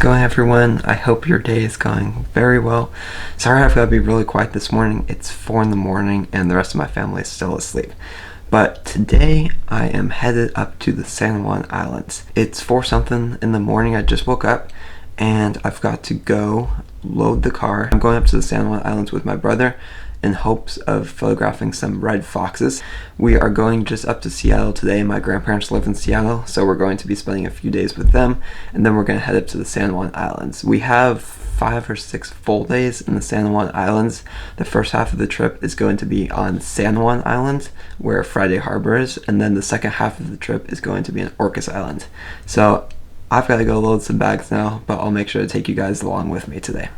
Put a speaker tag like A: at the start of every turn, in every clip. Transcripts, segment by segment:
A: going, everyone? I hope your day is going very well. Sorry I've got to be really quiet this morning. It's 4 in the morning and the rest of my family is still asleep. But today I am headed up to the San Juan Islands. It's 4 something in the morning. I just woke up and I've got to go load the car. I'm going up to the San Juan Islands with my brother in hopes of photographing some red foxes. We are going just up to Seattle today. My grandparents live in Seattle, so we're going to be spending a few days with them, and then we're going to head up to the San Juan Islands. We have 5 or 6 full days in the San Juan Islands. The first half of the trip is going to be on San Juan Island, where Friday Harbor is, and then the second half of the trip is going to be on Orcas Island. So I've got to go load some bags now, but I'll make sure to take you guys along with me today.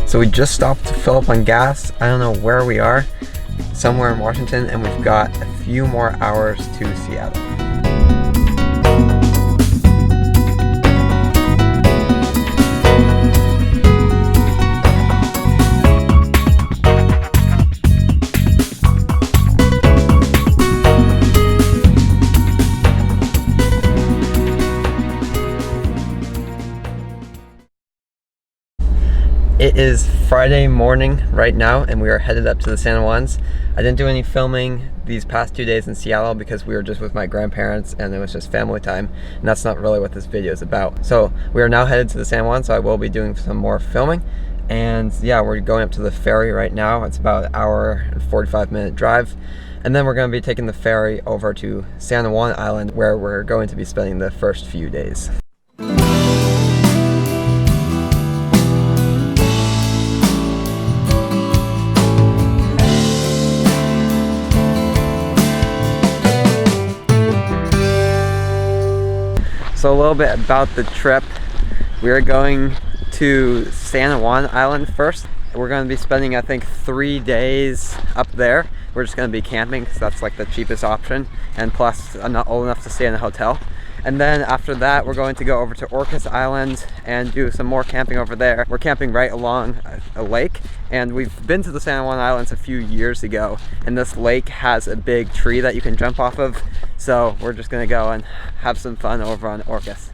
A: So we just stopped to fill up on gas. I don't know where we are, somewhere in Washington, and we've got a few more hours to Seattle. It is Friday morning right now and we are headed up to the San Juans. I didn't do any filming these past 2 days in Seattle because we were just with my grandparents and it was just family time, and that's not really what this video is about. So we are now headed to the San Juan, so I will be doing some more filming. And yeah, we're going up to the ferry right now. It's about an hour and 45-minute drive. And then we're going to be taking the ferry over to San Juan Island, where we're going to be spending the first few days. So a little bit about the trip. We are going to San Juan Island first. We're going to be spending, I think, 3 days up there. We're just going to be camping because that's like the cheapest option, and plus I'm not old enough to stay in a hotel. And then after that we're going to go over to Orcas Island and do some more camping over there. We're camping right along a lake, and we've been to the San Juan Islands a few years ago, and this lake has a big tree that you can jump off of. So we're just gonna go and have some fun over on Orcas.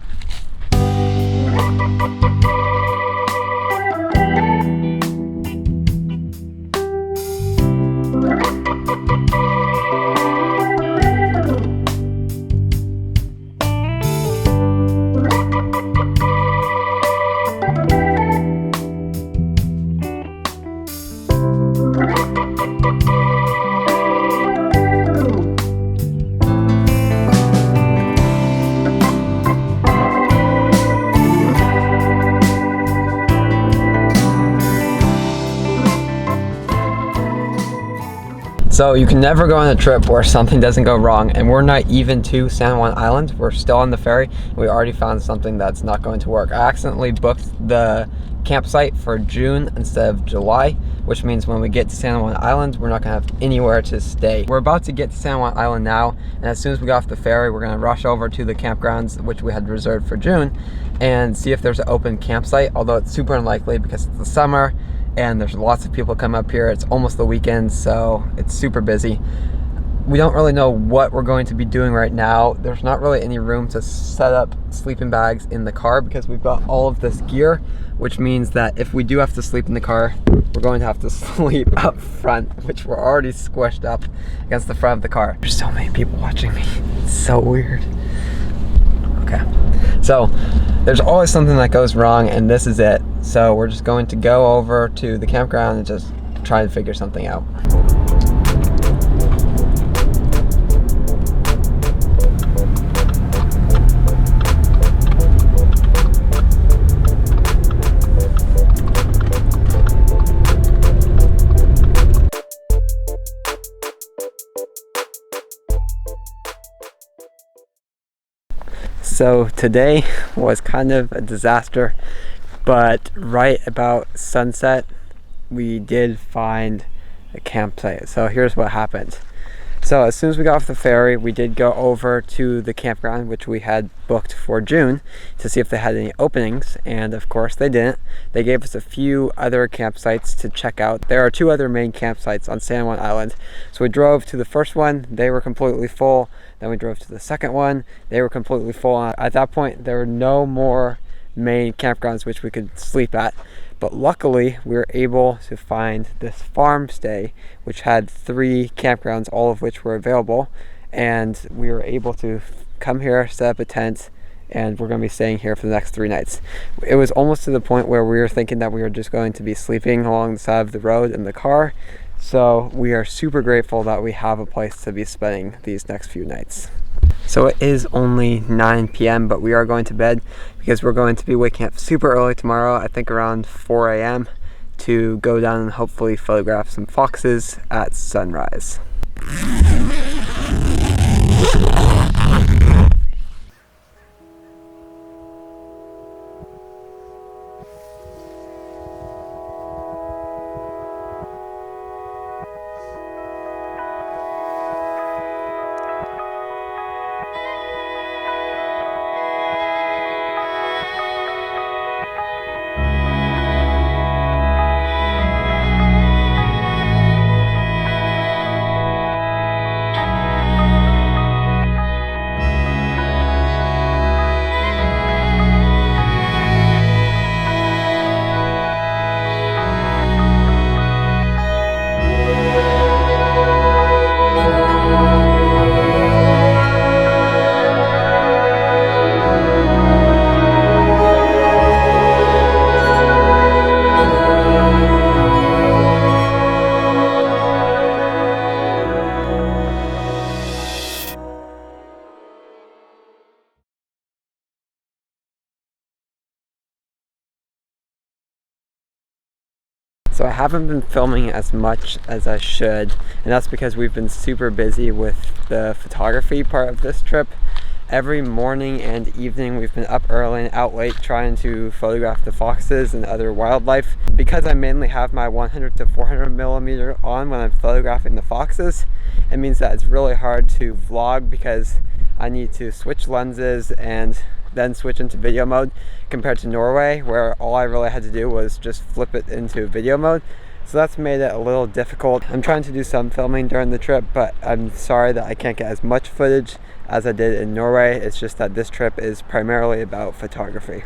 A: So you can never go on a trip where something doesn't go wrong, and we're not even to San Juan Island. We're still on the ferry. We already found something that's not going to work. I accidentally booked the campsite for June instead of July, which means when we get to San Juan Island, we're not gonna have anywhere to stay. We're about to get to San Juan Island now, and as soon as we get off the ferry, we're gonna rush over to the campgrounds, which we had reserved for June, and see if there's an open campsite, although it's super unlikely because it's the summer and there's lots of people come up here. It's almost the weekend, so it's super busy. We don't really know what we're going to be doing right now. There's not really any room to set up sleeping bags in the car because we've got all of this gear, which means that if we do have to sleep in the car, we're going to have to sleep up front, which we're already squished up against the front of the car. There's so many people watching me. It's so weird. Okay, so there's always something that goes wrong, and this is it. So we're just going to go over to the campground and just try and figure something out. So today was kind of a disaster, but right about sunset we did find a campsite. So here's what happened. So as soon as we got off the ferry, we did go over to the campground, which we had booked for June, to see if they had any openings, and of course they didn't. They gave us a few other campsites to check out. There are 2 other main campsites on San Juan Island. So we drove to the first one, they were completely full. Then we drove to the second one, they were completely full. At that point, there were no more main campgrounds which we could sleep at. But luckily, we were able to find this farm stay, which had 3 campgrounds, all of which were available. And we were able to come here, set up a tent, and we're going to be staying here for the next 3 nights. It was almost to the point where we were thinking that we were just going to be sleeping along the side of the road in the car. So we are super grateful that we have a place to be spending these next few nights. So it is only 9 p.m. but we are going to bed because we're going to be waking up super early tomorrow, I think around 4 a.m. to go down and hopefully photograph some foxes at sunrise. So I haven't been filming as much as I should, and that's because we've been super busy with the photography part of this trip. Every morning and evening we've been up early and out late trying to photograph the foxes and other wildlife. Because I mainly have my 100 to 400 millimeter on when I'm photographing the foxes, it means that it's really hard to vlog because I need to switch lenses and then switch into video mode, compared to Norway where all I really had to do was just flip it into video mode. So that's made it a little difficult. I'm trying to do some filming during the trip, but I'm sorry that I can't get as much footage as I did in Norway. It's just that this trip is primarily about photography.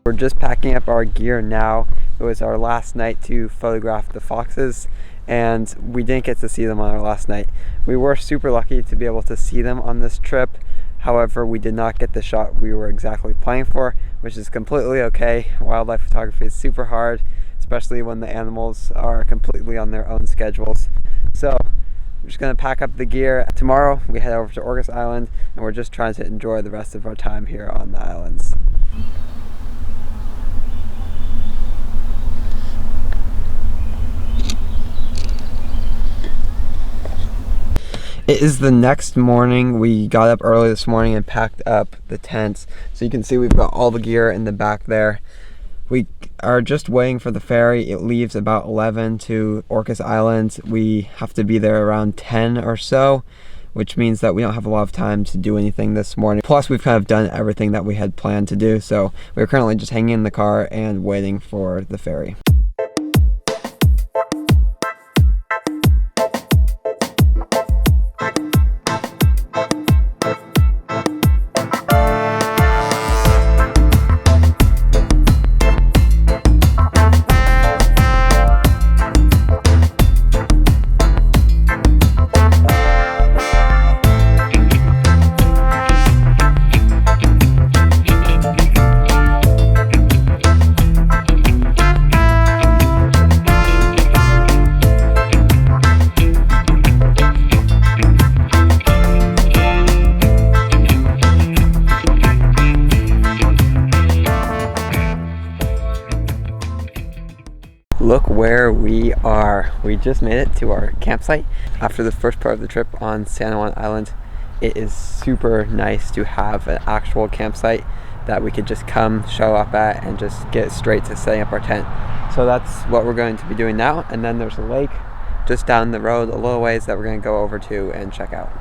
A: We're just packing up our gear now. It was our last night to photograph the foxes, and we didn't get to see them on our last night. We were super lucky to be able to see them on this trip. However, we did not get the shot we were exactly planning for, which is completely okay. Wildlife photography is super hard, especially when the animals are completely on their own schedules. So we're just gonna pack up the gear. Tomorrow we head over to Orcas Island, and we're just trying to enjoy the rest of our time here on the islands. It is the next morning. We got up early this morning and packed up the tents. So you can see we've got all the gear in the back there. We are just waiting for the ferry. It leaves about 11 to Orcas Islands. We have to be there around 10 or so, which means that we don't have a lot of time to do anything this morning. Plus, we've kind of done everything that we had planned to do. So we're currently just hanging in the car and waiting for the ferry. We just made it to our campsite after the first part of the trip on San Juan Island. It is super nice to have an actual campsite that we could just come show up at and just get straight to setting up our tent. So that's what we're going to be doing now, and then there's a lake just down the road a little ways that we're going to go over to and check out.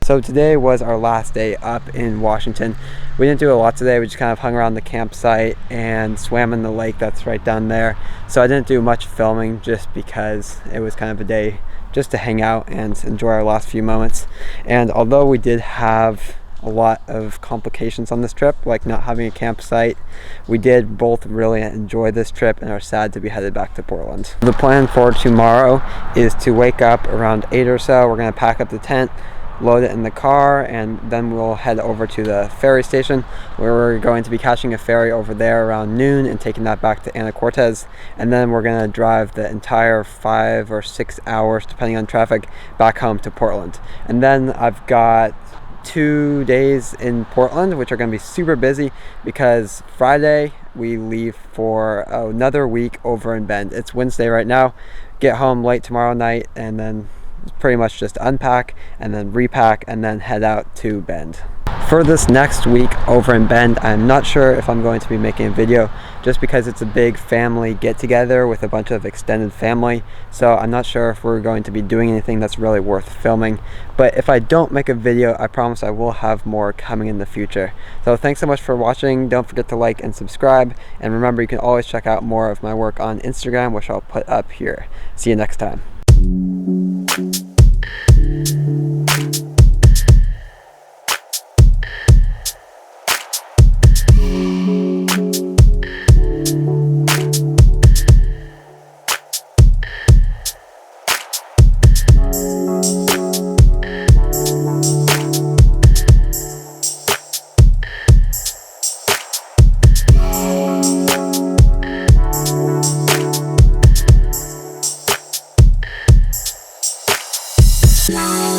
A: So today was our last day up in Washington. We didn't do a lot today. We just kind of hung around the campsite and swam in the lake that's right down there. So I didn't do much filming just because it was kind of a day just to hang out and enjoy our last few moments. And although we did have a lot of complications on this trip, like not having a campsite, we did both really enjoy this trip and are sad to be headed back to Portland. The plan for tomorrow is to wake up around 8 or so. We're going to pack up the tent, load it in the car, and then we'll head over to the ferry station where we're going to be catching a ferry over there around noon and taking that back to Anacortes, and then we're going to drive the entire 5 or 6 hours depending on traffic back home to Portland. And then I've got 2 days in Portland which are going to be super busy because Friday we leave for another week over in Bend. It's Wednesday right now, get home late tomorrow night, and then pretty much just unpack and then repack and then head out to Bend. For this next week over in Bend, I'm not sure if I'm going to be making a video just because it's a big family get together with a bunch of extended family. So I'm not sure if we're going to be doing anything that's really worth filming. But if I don't make a video, I promise I will have more coming in the future. So thanks so much for watching. Don't forget to like and subscribe. And remember, you can always check out more of my work on Instagram, which I'll put up here. See you next time.
B: Fly.